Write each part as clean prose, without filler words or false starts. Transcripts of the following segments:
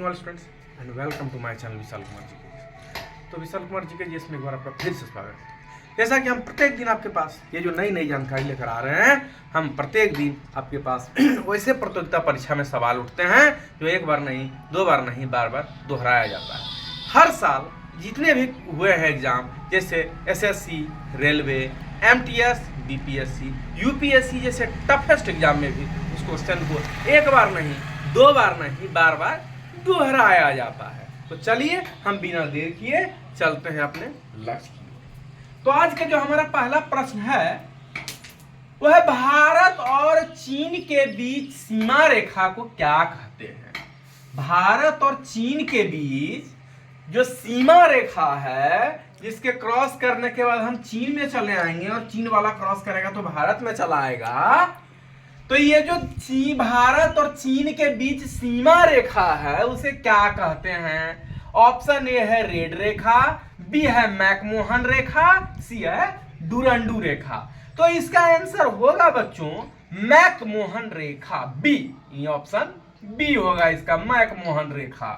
Small students and welcome to my channel Vishal Kumar ji के। तो विशाल कुमार जी के जी इसमें एक बार आपका फिर से स्वागत है। जैसा कि हम प्रत्येक दिन आपके पास ये जो नई नई जानकारी लेकर आ रहे हैं, हम प्रत्येक दिन आपके पास वैसे प्रतियोगिता परीक्षा में सवाल उठते हैं जो एक बार नहीं, दो बार नहीं, बार बार दोहराया जाता है। हर साल जितने भी हुए हैं एग्जाम, जैसे SSC, railway, MTS, BPSC, UPSC जैसे टफेस्ट एग्जाम में भी उस क्वेश्चन को एक बार नहीं, दो बार नहीं, बार बार दोहराया जाता है। तो चलिए हम बिना देर किए चलते हैं अपने लक्ष्य की। तो आज का जो हमारा पहला प्रश्न है वह है भारत और चीन के बीच सीमा रेखा को क्या कहते हैं। भारत और चीन के बीच जो सीमा रेखा है, जिसके क्रॉस करने के बाद हम चीन में चले आएंगे और चीन वाला क्रॉस करेगा तो भारत में चला आएगा, तो ये जो भारत और चीन के बीच सीमा रेखा है उसे क्या कहते हैं। ऑप्शन ए है रेड रेखा, बी है मैकमोहन रेखा, सी है डुरंडू रेखा। तो इसका आंसर होगा बच्चों मैकमोहन रेखा, बी। ये ऑप्शन बी होगा इसका, मैकमोहन रेखा।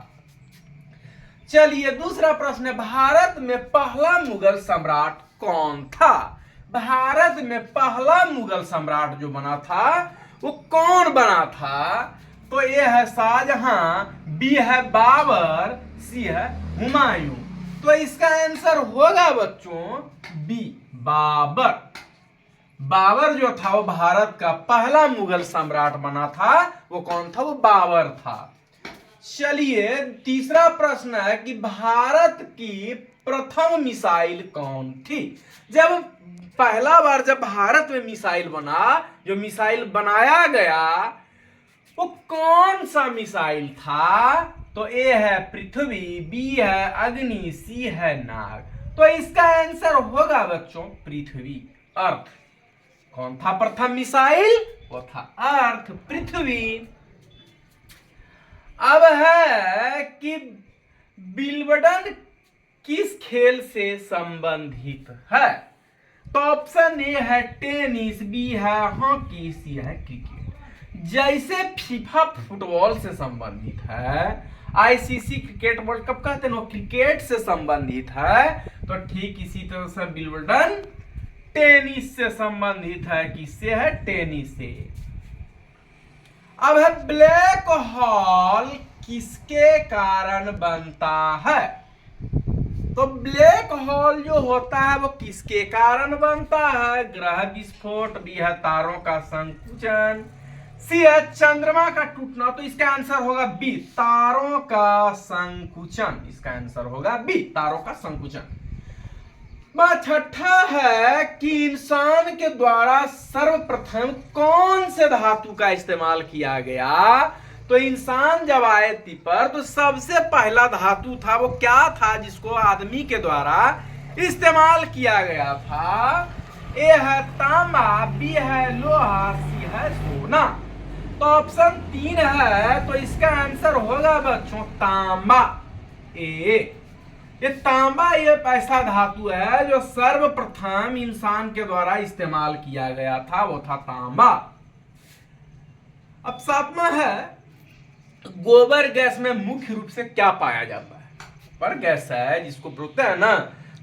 चलिए दूसरा प्रश्न है, भारत में पहला मुगल सम्राट कौन था। भारत में पहला मुगल सम्राट जो बना था वो कौन बना था। तो ए है शाहजहां, बी है बाबर, सी है हुमायूं। तो इसका आंसर होगा बच्चों बी, बाबर। बाबर जो था वो भारत का पहला मुगल सम्राट बना था। वो कौन था? वो बाबर था। चलिए तीसरा प्रश्न है कि भारत की प्रथम मिसाइल कौन थी। जब पहला बार जब भारत में मिसाइल बना, जो मिसाइल बनाया गया वो कौन सा मिसाइल था। तो ए है पृथ्वी, बी है अग्नि, सी है नाग। तो इसका आंसर होगा बच्चों पृथ्वी, अर्थ। कौन था प्रथम मिसाइल? वो था अर्थ, पृथ्वी। अब है कि विंबलडन किस खेल से संबंधित है। तो ऑप्शन ए है टेनिस, बी है हॉकी, सी है क्रिकेट। जैसे फीफा फुटबॉल से संबंधित है, आईसीसी क्रिकेट वर्ल्ड कप कहते हैं वो क्रिकेट से संबंधित है, तो ठीक इसी तरह से विंबलडन टेनिस से संबंधित है। किससे है? टेनिस से। अब है ब्लैक होल किसके कारण बनता है। तो ब्लैक होल जो होता है वो किसके कारण बनता है। ग्रह विस्फोट, बी है तारों का संकुचन, सी है चंद्रमा का टूटना। तो इसका आंसर होगा बी, तारों का संकुचन। इसका आंसर होगा बी, तारों का संकुचन। छठा है कि इंसान के द्वारा सर्वप्रथम कौन से धातु का इस्तेमाल किया गया। तो इंसान जब आए थी पर तो सबसे पहला धातु था वो क्या था जिसको आदमी के द्वारा इस्तेमाल किया गया था। ए है तांबा, बी है लोहा, सी है सोना। तो ऑप्शन 3 है, तो इसका आंसर होगा बच्चों तांबा, ए। ये तांबा ये ऐसा धातु है जो सर्वप्रथम इंसान के द्वारा इस्तेमाल किया गया था, वो था तांबा। अब सातवां है, गोबर गैस में मुख्य रूप से क्या पाया जाता है। पर गैस है जिसको बोलते हैं ना,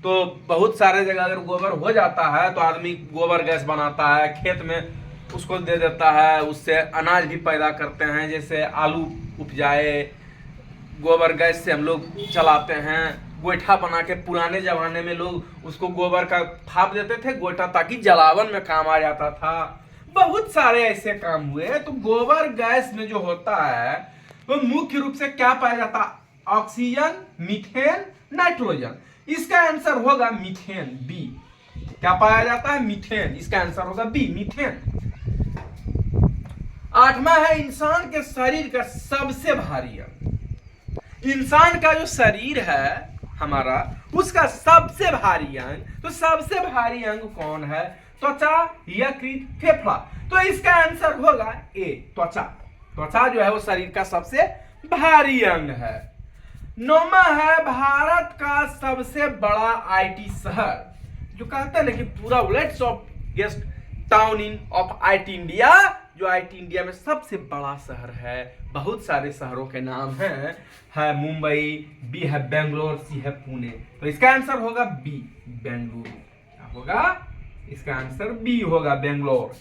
तो बहुत सारे जगह अगर गोबर हो जाता है तो आदमी गोबर गैस बनाता है, खेत में उसको दे देता है, उससे अनाज भी पैदा करते हैं। जैसे आलू उपजाए, गोबर गैस से हम लोग चलाते हैं। गोईठा बना के पुराने जमाने में लोग उसको गोबर का थाप देते थे गोईठा, ताकि जलावन में काम आ जाता था। बहुत सारे ऐसे काम हुए। तो गोबर गैस में जो होता है वो मुख्य रूप से क्या पाया जाता है? Oxygen, methane, nitrogen. इसका आंसर होगा मीथेन, बी। क्या पाया जाता है? मीथेन। इसका आंसर होगा बी, मीथेन। आठवां है इंसान के शरीर का सबसे भारी अंग। इंसान का जो शरीर है हमारा, उसका सबसे भारी अंग, तो सबसे भारी अंग कौन है? त्वचा, यकृत, फेफड़ा। तो इसका आंसर होगा ए, त्वचा। त्वचा जो है वो शरीर का सबसे भारी अंग है। नौवा है भारत का सबसे बड़ा आईटी शहर। जो कहते हैं ना कि पूरा world of guest town in of IT India, जो आईटी इंडिया में सबसे बड़ा शहर है। बहुत सारे शहरों के नाम हैं, है मुंबई, बी है बेंगलोर, सी है पुणे। तो इसका आंसर होगा बी, बेंगलुरु। क्या होगा? इसका आंसर बी होगा, बेंगलोर।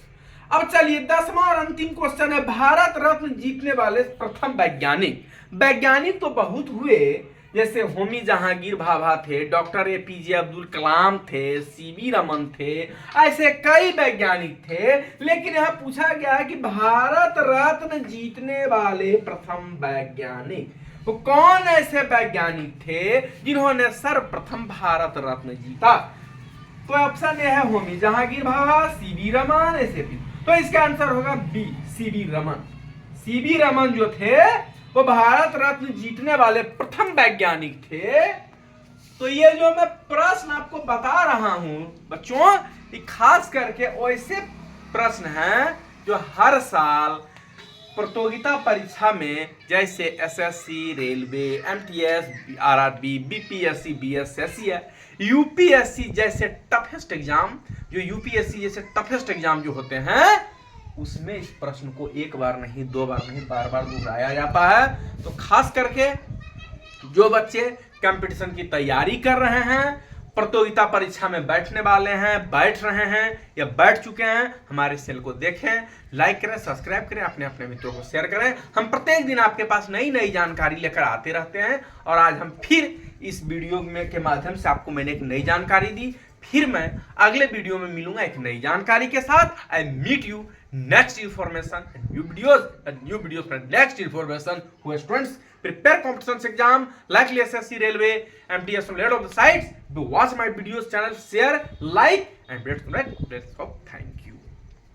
अब चलिए 10वां और अंतिम क्वेश्चन है, भारत रत्न जीतने वाले प्रथम वैज्ञानिक। वैज्ञानिक तो बहुत हुए, जैसे होमी जहांगीर भाभा थे, डॉक्टर एपीजे अब्दुल कलाम थे, सीवी रमन थे, ऐसे कई वैज्ञानिक थे। लेकिन यहां पूछा गया है कि भारत रत्न जीतने वाले प्रथम वैज्ञानिक, वो कौन ऐसे वैज्ञानिक थे जिन्होंने सर्वप्रथम भारत रत्न जीता? तो ऑप्शन ए है होमी जहांगीर भाभा, सीवी रमन, एसएपी। तो इसका आंसर होगा B, CV Raman. CV Raman जो थे वो भारत रत्न जीतने वाले प्रथम वैज्ञानिक थे। तो ये जो मैं प्रश्न आपको बता रहा हूं बच्चों, ये खास करके वैसे प्रश्न हैं जो हर साल प्रतियोगिता परीक्षा में, जैसे SSC, railway, MTS, RRB, BPSC, BSSC है, यूपीएससी जैसे टफेस्ट एग्जाम, जो यूपीएससी जैसे टफेस्ट एग्जाम जो होते हैं, उसमें इस प्रश्न को एक बार नहीं, दो बार नहीं, बार बार दोहराया जाता है। तो खास करके जो बच्चे कंपटीशन की तैयारी कर रहे हैं, प्रतियोगिता परीक्षा में बैठने वाले हैं, बैठ रहे हैं या बैठ चुके हैं, हमारे चैनल को देखें, लाइक करें, सब्सक्राइब करें, अपने अपने मित्रों को शेयर करें। हम प्रत्येक दिन आपके पास नई नई जानकारी लेकर आते रहते हैं। और आज हम फिर इस वीडियो में के माध्यम से आपको मैंने एक नई जानकारी दी। फिर मैं अगले वीडियो में मिलूंगा एक नई जानकारी के साथ। I meet you next information and new videos for next information who are students prepare competition exam like SSC, railway, MTS from lot of the sites. Do watch my videos channel, share, like and press the red. Thank you.